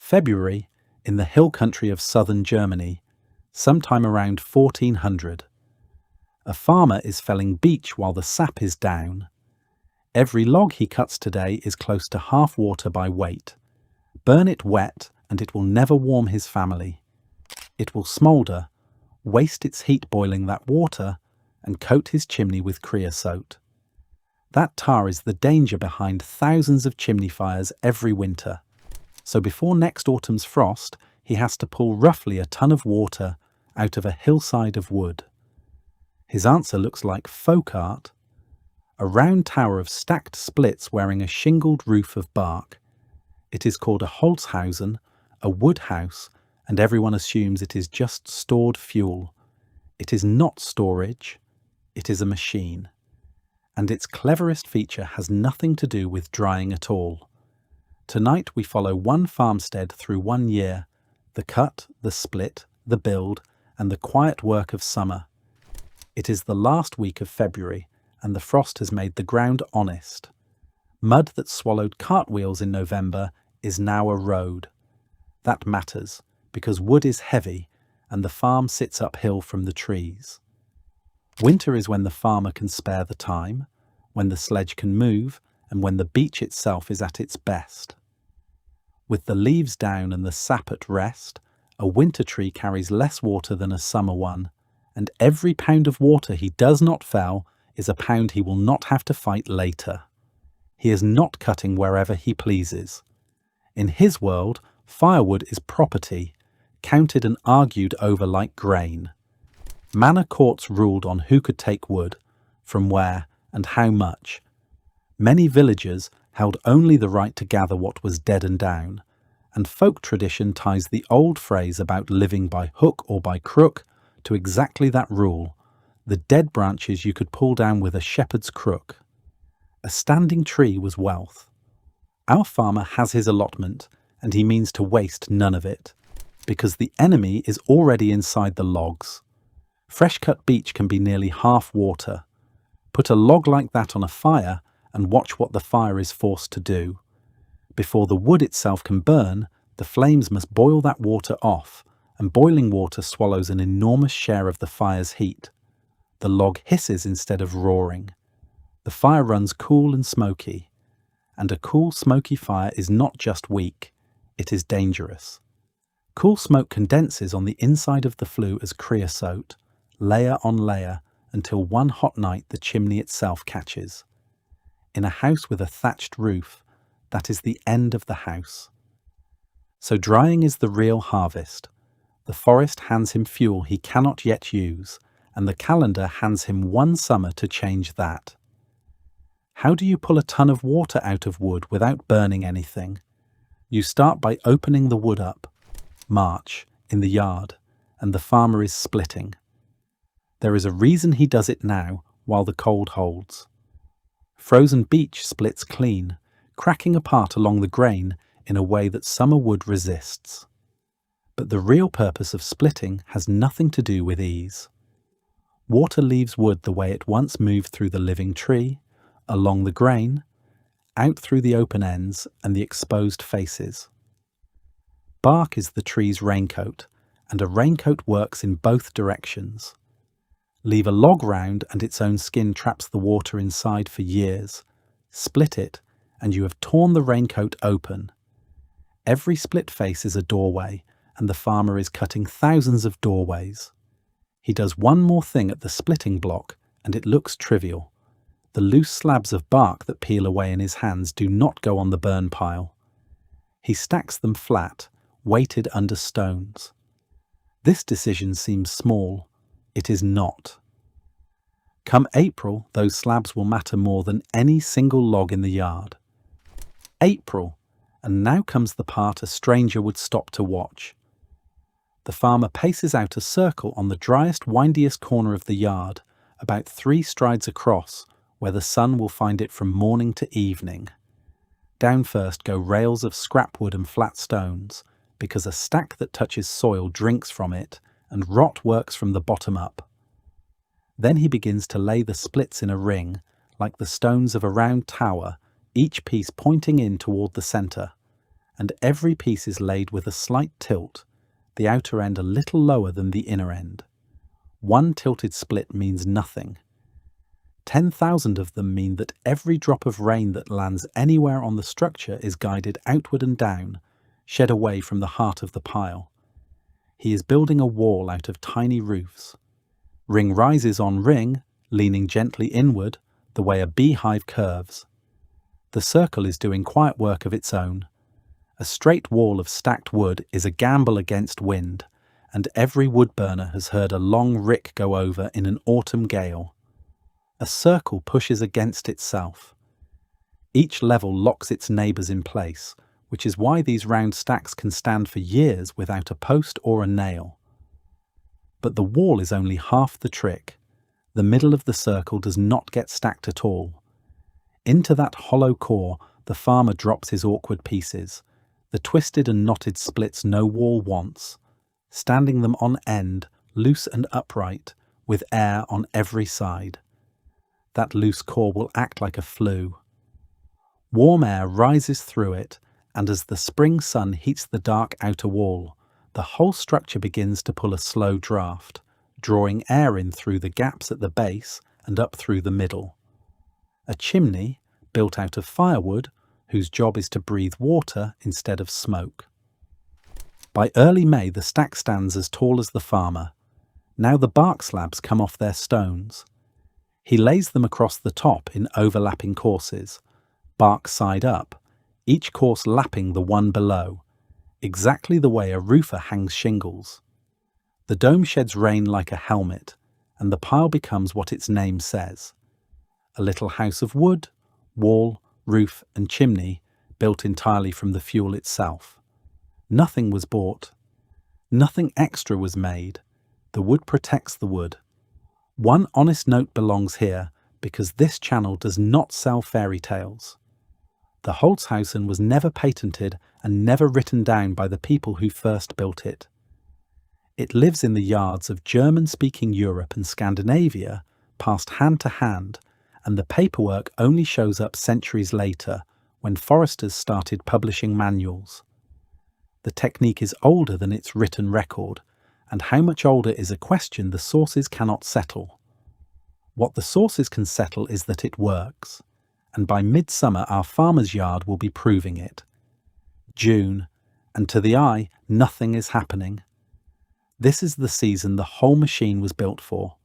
February, in the hill country of southern Germany, sometime around 1400. A farmer is felling beech while the sap is down. Every log he cuts today is close to half water by weight. Burn it wet and it will never warm his family. It will smoulder, waste its heat boiling that water, and coat his chimney with creosote. That tar is the danger behind thousands of chimney fires every winter. So before next autumn's frost, he has to pull roughly a ton of water out of a hillside of wood. His answer looks like folk art. A round tower of stacked splits wearing a shingled roof of bark. It is called a holtzhausen, a wood house, and everyone assumes it is just stored fuel. It is not storage, it is a machine. And its cleverest feature has nothing to do with drying at all. Tonight we follow one farmstead through 1 year, the cut, the split, the build, and the quiet work of summer. It is the last week of February, and the frost has made the ground honest. Mud that swallowed cartwheels in November is now a road. That matters, because wood is heavy, and the farm sits uphill from the trees. Winter is when the farmer can spare the time, when the sledge can move, and when the beech itself is at its best. With the leaves down and the sap at rest, a winter tree carries less water than a summer one, and every pound of water he does not fell is a pound he will not have to fight later. He is not cutting wherever he pleases. In his world, firewood is property, counted and argued over like grain. Manor courts ruled on who could take wood, from where, and how much. Many villagers held only the right to gather what was dead and down, and folk tradition ties the old phrase about living by hook or by crook to exactly that rule, the dead branches you could pull down with a shepherd's crook. A standing tree was wealth. Our farmer has his allotment, and he means to waste none of it, because the enemy is already inside the logs. Fresh-cut beech can be nearly half water. Put a log like that on a fire and watch what the fire is forced to do. Before the wood itself can burn, the flames must boil that water off, and boiling water swallows an enormous share of the fire's heat. The log hisses instead of roaring. The fire runs cool and smoky. And a cool, smoky fire is not just weak, it is dangerous. Cool smoke condenses on the inside of the flue as creosote, layer on layer, until one hot night the chimney itself catches. In a house with a thatched roof, that is the end of the house. So drying is the real harvest. The forest hands him fuel he cannot yet use, and the calendar hands him 1 summer to change that. How do you pull a ton of water out of wood without burning anything? You start by opening the wood up, March, in the yard, and the farmer is splitting. There is a reason he does it now, while the cold holds. Frozen beech splits clean, cracking apart along the grain in a way that summer wood resists. But the real purpose of splitting has nothing to do with ease. Water leaves wood the way it once moved through the living tree, along the grain, out through the open ends and the exposed faces. Bark is the tree's raincoat, and a raincoat works in both directions. Leave a log round and its own skin traps the water inside for years. Split it, and you have torn the raincoat open. Every split face is a doorway, and the farmer is cutting thousands of doorways. He does one more thing at the splitting block, and it looks trivial. The loose slabs of bark that peel away in his hands do not go on the burn pile. He stacks them flat, weighted under stones. This decision seems small. It is not. Come April, those slabs will matter more than any single log in the yard. April, and now comes the part a stranger would stop to watch. The farmer paces out a circle on the driest, windiest corner of the yard, about 3 strides across, where the sun will find it from morning to evening. Down first go rails of scrap wood and flat stones, because a stack that touches soil drinks from it, and rot works from the bottom up. Then he begins to lay the splits in a ring, like the stones of a round tower, each piece pointing in toward the centre, and every piece is laid with a slight tilt, the outer end a little lower than the inner end. One tilted split means nothing. 10,000 of them mean that every drop of rain that lands anywhere on the structure is guided outward and down, shed away from the heart of the pile. He is building a wall out of tiny roofs. Ring rises on ring, leaning gently inward, the way a beehive curves. The circle is doing quiet work of its own. A straight wall of stacked wood is a gamble against wind, and every wood burner has heard a long rick go over in an autumn gale. A circle pushes against itself. Each level locks its neighbours in place, which is why these round stacks can stand for years without a post or a nail. But the wall is only half the trick. The middle of the circle does not get stacked at all. Into that hollow core, the farmer drops his awkward pieces, the twisted and knotted splits no wall wants, standing them on end, loose and upright, with air on every side. That loose core will act like a flue. Warm air rises through it, and as the spring sun heats the dark outer wall, the whole structure begins to pull a slow draft, drawing air in through the gaps at the base and up through the middle. A chimney, built out of firewood, whose job is to breathe water instead of smoke. By early May, the stack stands as tall as the farmer. Now the bark slabs come off their stones. He lays them across the top in overlapping courses, bark side up, each course lapping the one below, exactly the way a roofer hangs shingles. The dome sheds rain like a helmet, and the pile becomes what its name says. A little house of wood, wall, roof and chimney, built entirely from the fuel itself. Nothing was bought. Nothing extra was made. The wood protects the wood. One honest note belongs here, because this channel does not sell fairy tales. The Holzhausen was never patented and never written down by the people who first built it. It lives in the yards of German-speaking Europe and Scandinavia, passed hand to hand, and the paperwork only shows up centuries later, when foresters started publishing manuals. The technique is older than its written record, and how much older is a question the sources cannot settle. What the sources can settle is that it works, and by midsummer our farmer's yard will be proving it. June, and to the eye, nothing is happening. This is the season the whole machine was built for.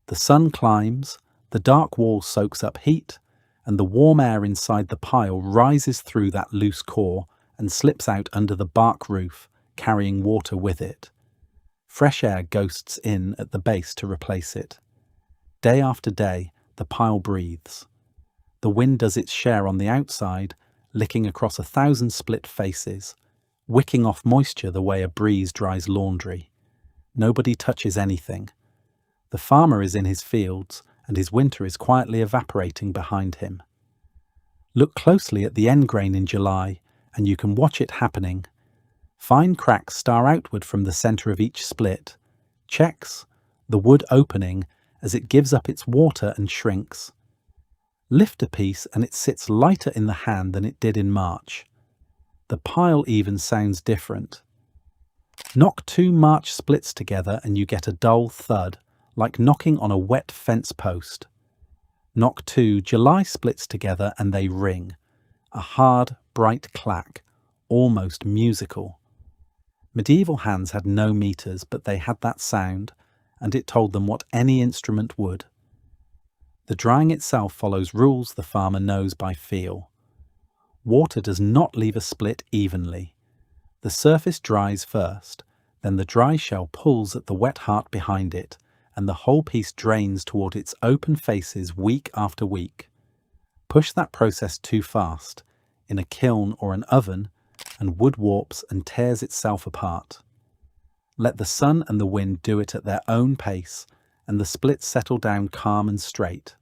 The sun climbs, the dark wall soaks up heat, and the warm air inside the pile rises through that loose core and slips out under the bark roof, carrying water with it. Fresh air ghosts in at the base to replace it. Day after day, the pile breathes. The wind does its share on the outside, licking across 1,000 split faces, wicking off moisture the way a breeze dries laundry. Nobody touches anything. The farmer is in his fields, and his winter is quietly evaporating behind him. Look closely at the end grain in July, and you can watch it happening. Fine cracks star outward from the centre of each split. Checks, the wood opening as it gives up its water and shrinks. Lift a piece and it sits lighter in the hand than it did in March. The pile even sounds different. Knock 2 March splits together and you get a dull thud, like knocking on a wet fence post. Knock 2 July splits together and they ring. A hard, bright clack, almost musical. Medieval hands had no meters, but they had that sound, and it told them what any instrument would. The drying itself follows rules the farmer knows by feel. Water does not leave a split evenly. The surface dries first, then the dry shell pulls at the wet heart behind it, and the whole piece drains toward its open faces week after week. Push that process too fast, in a kiln or an oven, and wood warps and tears itself apart. Let the sun and the wind do it at their own pace, and the splits settle down calm and straight.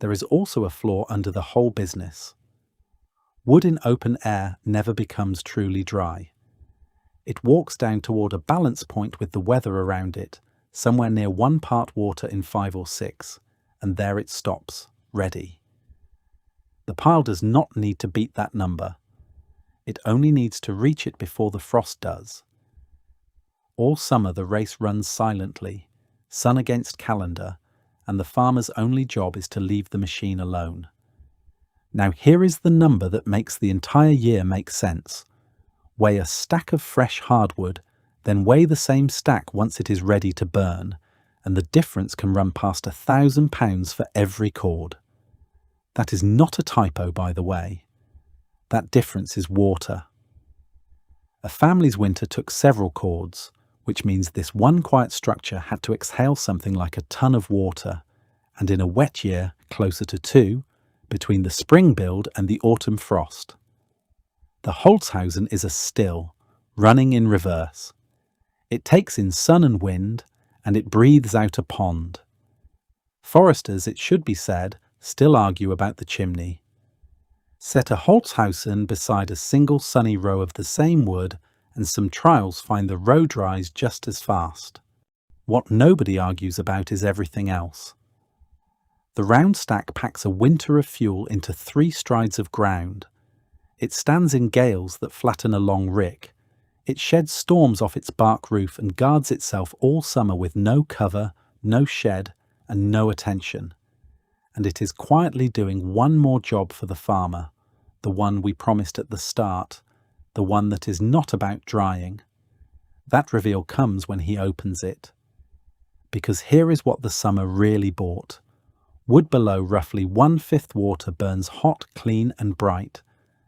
There is also a flaw under the whole business. Wood in open air never becomes truly dry. It walks down toward a balance point with the weather around it, somewhere near 1 part water in 5 or 6, and there it stops, ready. The pile does not need to beat that number. It only needs to reach it before the frost does. All summer the race runs silently, sun against calendar, and the farmer's only job is to leave the machine alone. Now here is the number that makes the entire year make sense. Weigh a stack of fresh hardwood, then weigh the same stack once it is ready to burn, and the difference can run past £1,000 for every cord. That is not a typo, by the way. That difference is water. A family's winter took several cords, which means this one quiet structure had to exhale something like a ton of water, and in a wet year, closer to 2, between the spring build and the autumn frost. The Holzhausen is a still, running in reverse. It takes in sun and wind, and it breathes out a pond. Foresters, it should be said, still argue about the chimney. Set a Holzhausen beside a single sunny row of the same wood, and some trials find the row dries just as fast. What nobody argues about is everything else. The round stack packs a winter of fuel into 3 strides of ground. It stands in gales that flatten a long rick. It sheds storms off its bark roof and guards itself all summer with no cover, no shed, and no attention. And it is quietly doing one more job for the farmer, the one we promised at the start, the one that is not about drying. That reveal comes when he opens it. Because here is what the summer really bought. Wood below roughly 1/5 water burns hot, clean and bright.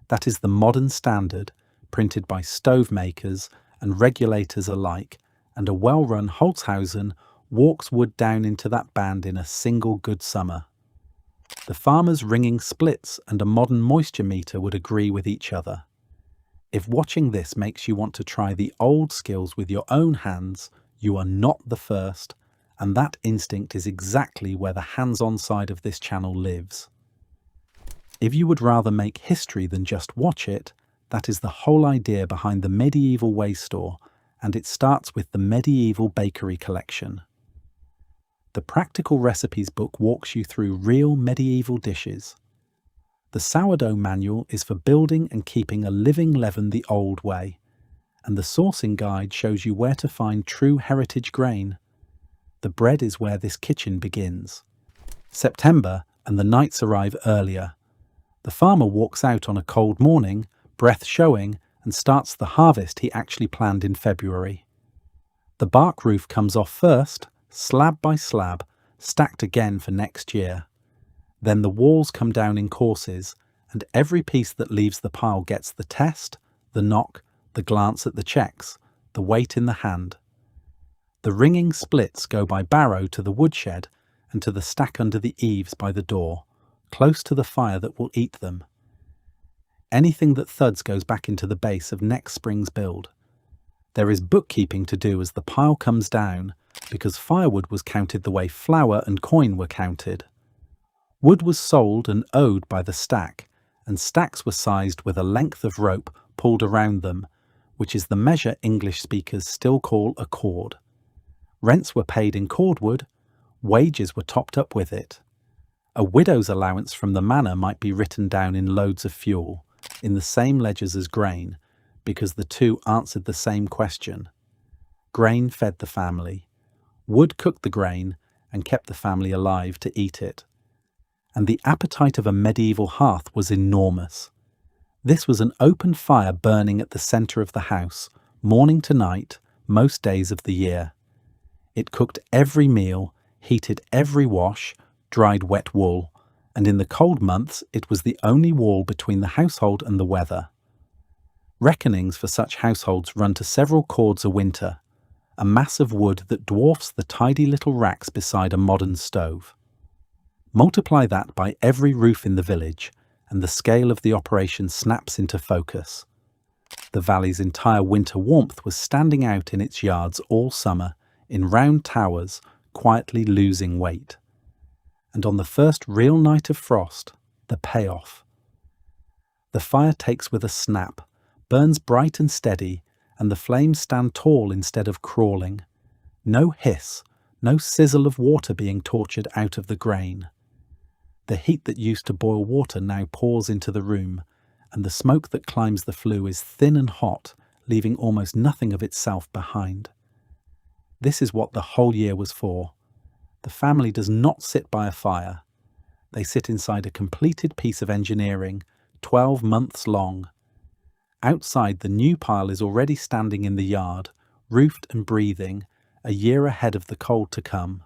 That is the modern standard, printed by stove makers and regulators alike, and a well-run Holzhausen walks wood down into that band in a single good summer. The farmer's ringing splits and a modern moisture meter would agree with each other. If watching this makes you want to try the old skills with your own hands, you are not the first, and that instinct is exactly where the hands-on side of this channel lives. If you would rather make history than just watch it, that is the whole idea behind the Medieval Way store, and it starts with the Medieval Bakery collection. The Practical Recipes book walks you through real medieval dishes. The Sourdough Manual is for building and keeping a living leaven the old way, and the Sourcing Guide shows you where to find true heritage grain. The bread is where this kitchen begins. September, and the nights arrive earlier. The farmer walks out on a cold morning, breath showing, and starts the harvest he actually planned in February. The bark roof comes off first, slab by slab, stacked again for next year. Then the walls come down in courses, and every piece that leaves the pile gets the test, the knock, the glance at the checks, the weight in the hand. The ringing splits go by barrow to the woodshed and to the stack under the eaves by the door, close to the fire that will eat them. Anything that thuds goes back into the base of next spring's build. There is bookkeeping to do as the pile comes down, because firewood was counted the way flour and coin were counted. Wood was sold and owed by the stack, and stacks were sized with a length of rope pulled around them, which is the measure English speakers still call a cord. Rents were paid in cordwood, wages were topped up with it. A widow's allowance from the manor might be written down in loads of fuel, in the same ledgers as grain, because the two answered the same question. Grain fed the family. Wood cooked the grain and kept the family alive to eat it. And the appetite of a medieval hearth was enormous. This was an open fire burning at the centre of the house, morning to night, most days of the year. It cooked every meal, heated every wash, dried wet wool, and in the cold months it was the only wall between the household and the weather. Reckonings for such households run to several cords a winter, a mass of wood that dwarfs the tidy little racks beside a modern stove. Multiply that by every roof in the village, and the scale of the operation snaps into focus. The valley's entire winter warmth was standing out in its yards all summer, in round towers, quietly losing weight. And on the first real night of frost, the payoff. The fire takes with a snap, burns bright and steady, and the flames stand tall instead of crawling. No hiss, no sizzle of water being tortured out of the grain. The heat that used to boil water now pours into the room, and the smoke that climbs the flue is thin and hot, leaving almost nothing of itself behind. This is what the whole year was for. The family does not sit by a fire. They sit inside a completed piece of engineering, 12 months long. Outside, the new pile is already standing in the yard, roofed and breathing, a year ahead of the cold to come.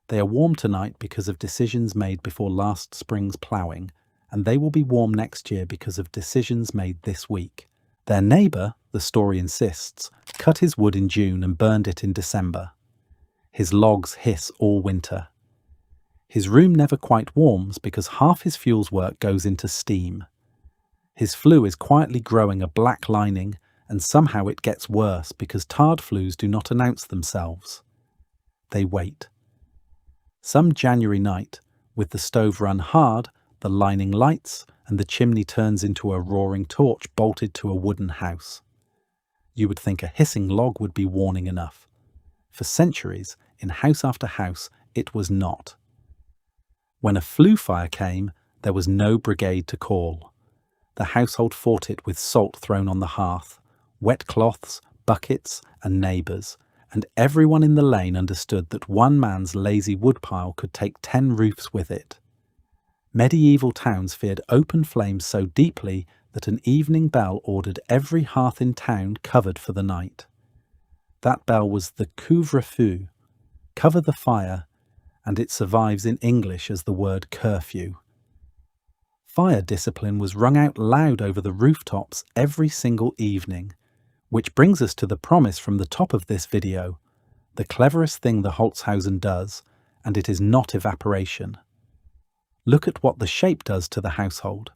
They are warm tonight because of decisions made before last spring's ploughing, and they will be warm next year because of decisions made this week. Their neighbour, the story insists, cut his wood in June and burned it in December. His logs hiss all winter. His room never quite warms because half his fuel's work goes into steam. His flue is quietly growing a black lining, and somehow it gets worse because tarred flues do not announce themselves. They wait. Some January night, with the stove run hard, the lining lights, and the chimney turns into a roaring torch bolted to a wooden house. You would think a hissing log would be warning enough. For centuries, in house after house, it was not. When a flue fire came, there was no brigade to call. The household fought it with salt thrown on the hearth, wet cloths, buckets, and neighbours, and everyone in the lane understood that one man's lazy woodpile could take 10 roofs with it. Medieval towns feared open flames so deeply that an evening bell ordered every hearth in town covered for the night. That bell was the couvre-feu, cover the fire, and it survives in English as the word curfew. Fire discipline was rung out loud over the rooftops every single evening, which brings us to the promise from the top of this video, the cleverest thing the Holzhausen does, and it is not evaporation. Look at what the shape does to the household.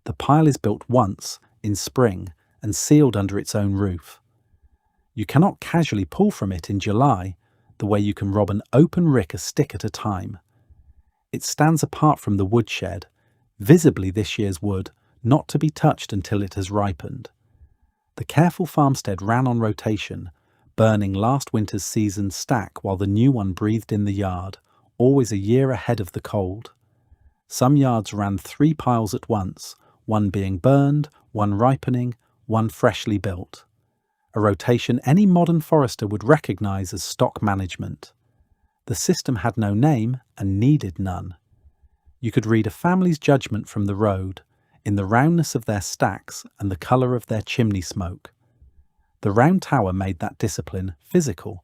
The pile is built once, in spring, and sealed under its own roof. You cannot casually pull from it in July, the way you can rob an open rick a stick at a time. It stands apart from the woodshed, visibly this year's wood, not to be touched until it has ripened. The careful farmstead ran on rotation, burning last winter's seasoned stack while the new one breathed in the yard, always a year ahead of the cold. Some yards ran 3 piles at once, one being burned, one ripening, one freshly built. A rotation any modern forester would recognise as stock management. The system had no name and needed none. You could read a family's judgment from the road, in the roundness of their stacks and the colour of their chimney smoke. The round tower made that discipline physical.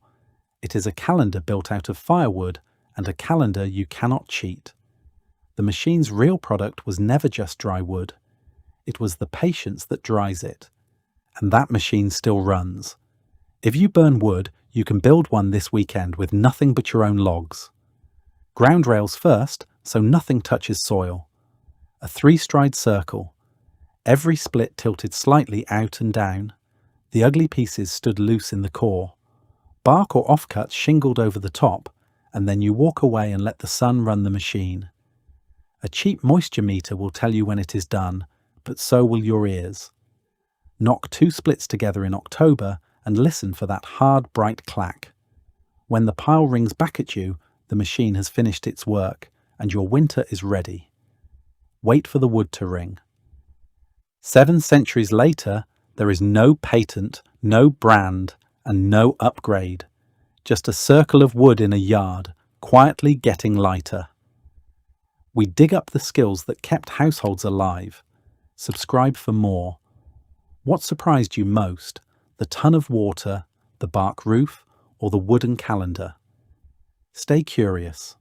It is a calendar built out of firewood, and a calendar you cannot cheat. The machine's real product was never just dry wood. It was the patience that dries it. And that machine still runs. If you burn wood, you can build one this weekend with nothing but your own logs. Ground rails first, so nothing touches soil. A 3-stride circle. Every split tilted slightly out and down. The ugly pieces stood loose in the core. Bark or offcuts shingled over the top, and then you walk away and let the sun run the machine. A cheap moisture meter will tell you when it is done, but so will your ears. Knock 2 splits together in October and listen for that hard, bright clack. When the pile rings back at you, the machine has finished its work, and your winter is ready. Wait for the wood to ring. 7 centuries later, there is no patent, no brand, and no upgrade. Just a circle of wood in a yard, quietly getting lighter. We dig up the skills that kept households alive. Subscribe for more. What surprised you most? The ton of water, the bark roof, or the wooden calendar? Stay curious.